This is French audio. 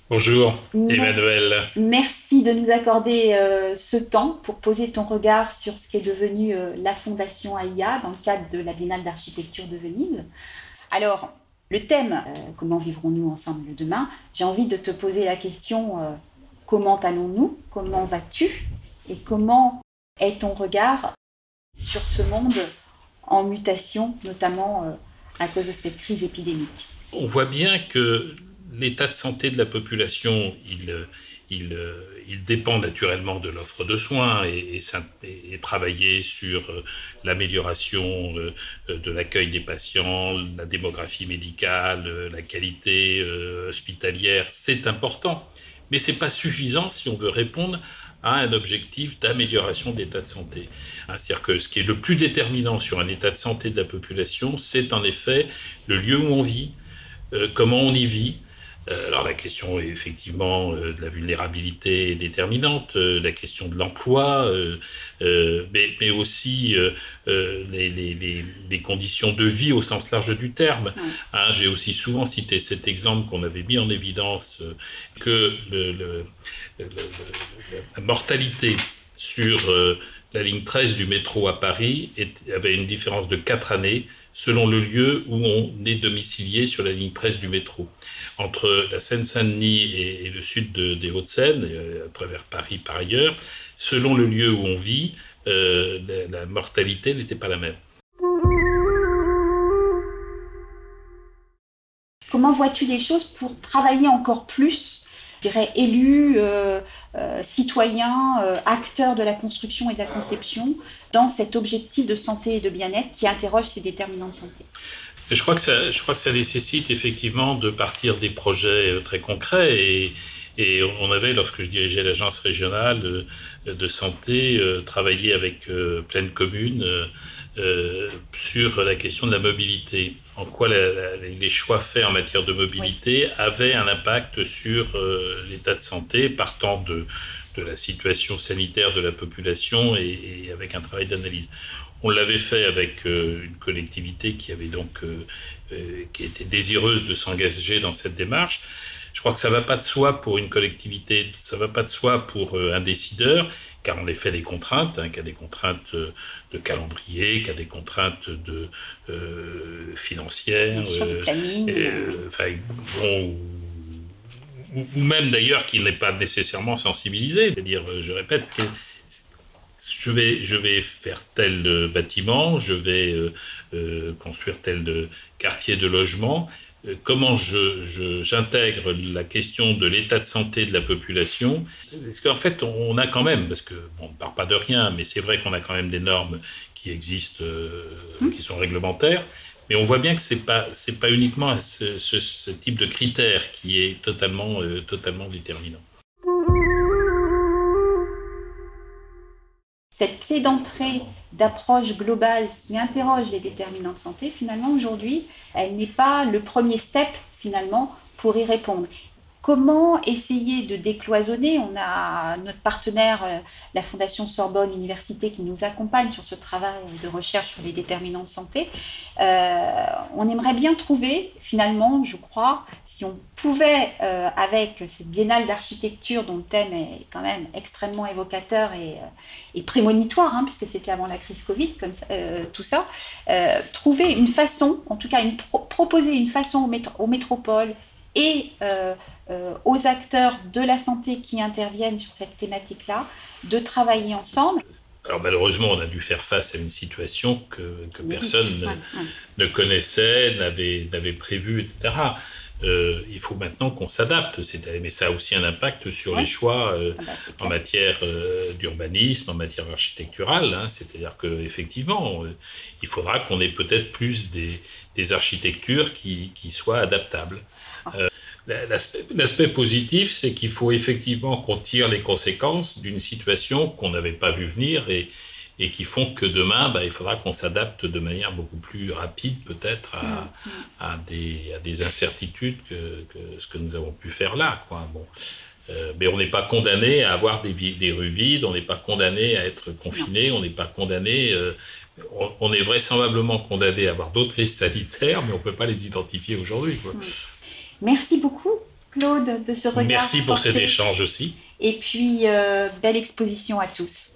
Bonjour, Mer- Emmanuel. Merci de nous accorder ce temps pour poser ton regard sur ce qui est devenu la Fondation AIA dans le cadre de la Biennale d'architecture de Venise. Alors, le thème, comment vivrons-nous ensemble demain? J'ai envie de te poser la question, comment allons-nous? Comment vas-tu? Et comment est ton regard sur ce monde en mutation, notamment à cause de cette crise épidémique? On voit bien que l'état de santé de la population, il dépend naturellement de l'offre de soins et travailler sur l'amélioration de l'accueil des patients, la démographie médicale, la qualité hospitalière, c'est important. Mais ce n'est pas suffisant si on veut répondre à un objectif d'amélioration de l'état de santé. C'est-à-dire que ce qui est le plus déterminant sur un état de santé de la population, c'est en effet le lieu où on vit, comment on y vit. Alors la question est effectivement de la vulnérabilité déterminante, la question de l'emploi, mais aussi les conditions de vie au sens large du terme. Ouais. Hein, j'ai aussi souvent cité cet exemple qu'on avait mis en évidence, que la mortalité sur la ligne 13 du métro à Paris avait une différence de 4 années selon le lieu où on est domicilié sur la ligne 13 du métro. Entre la Seine-Saint-Denis et le sud des Hauts-de-Seine, à travers Paris par ailleurs, selon le lieu où on vit, la mortalité n'était pas la même. Comment vois-tu les choses pour travailler encore plus, je dirais, élus, citoyens, acteurs de la construction et de la conception, dans cet objectif de santé et de bien-être qui interroge ces déterminants de santé? Je crois que ça nécessite effectivement de partir des projets très concrets et on avait, lorsque je dirigeais l'agence régionale de santé, travaillé avec plein de communes sur la question de la mobilité. En quoi les choix faits en matière de Oui. mobilité avaient un impact sur l'état de santé, partant de la situation sanitaire de la population et avec un travail d'analyse. On l'avait fait avec une collectivité qui était désireuse de s'engager dans cette démarche. Je crois que ça ne va pas de soi pour une collectivité, ça ne va pas de soi pour un décideur, car on effet des contraintes, qu'il y a des contraintes de calendrier, qu'il y a des contraintes Bien financières, sûr, de planning. enfin, bon, ou même d'ailleurs qui n'est pas nécessairement sensibilisé. C'est-à-dire, je répète, je vais faire tel bâtiment, je vais construire tel quartier de logement. Comment j'intègre la question de l'état de santé de la population? Parce qu'en fait, on a quand même, parce que bon, on ne part pas de rien, mais c'est vrai qu'on a quand même des normes qui existent, qui sont réglementaires. Mais on voit bien que c'est pas uniquement ce type de critère qui est totalement déterminant. Cette clé d'entrée d'approche globale qui interroge les déterminants de santé, finalement, aujourd'hui, elle n'est pas le premier step, finalement, pour y répondre. Comment essayer de décloisonner? On a notre partenaire, la Fondation Sorbonne Université, qui nous accompagne sur ce travail de recherche sur les déterminants de santé. On aimerait bien trouver, finalement, je crois, si on pouvait, avec cette biennale d'architecture dont le thème est quand même extrêmement évocateur et prémonitoire, hein, puisque c'était avant la crise Covid, comme ça, tout ça, trouver une façon, en tout cas proposer une façon aux métropoles et aux acteurs de la santé qui interviennent sur cette thématique-là, de travailler ensemble. Alors malheureusement, on a dû faire face à une situation que personne Inédite. Ouais, ouais. ne connaissait, n'avait prévu, etc. Il faut maintenant qu'on s'adapte, mais ça a aussi un impact sur les Ouais. choix Ah bah, c'est en clair. matière d'urbanisme, en matière architecturale. Hein. C'est-à-dire qu'effectivement, il faudra qu'on ait peut-être plus des architectures qui soient adaptables. L'aspect positif, c'est qu'il faut effectivement qu'on tire les conséquences d'une situation qu'on n'avait pas vu venir et qui font que demain, il faudra qu'on s'adapte de manière beaucoup plus rapide peut-être à des incertitudes que ce que nous avons pu faire là, quoi. Bon. Mais on n'est pas condamné à avoir des rues vides, on n'est pas condamné à être Non. confiné, on n'est pas condamné... on est vraisemblablement condamné à avoir d'autres crises sanitaires, mais on ne peut pas les identifier aujourd'hui, quoi. Merci beaucoup Claude, de ce regard. Merci pour cet échange aussi. Et puis, belle exposition à tous.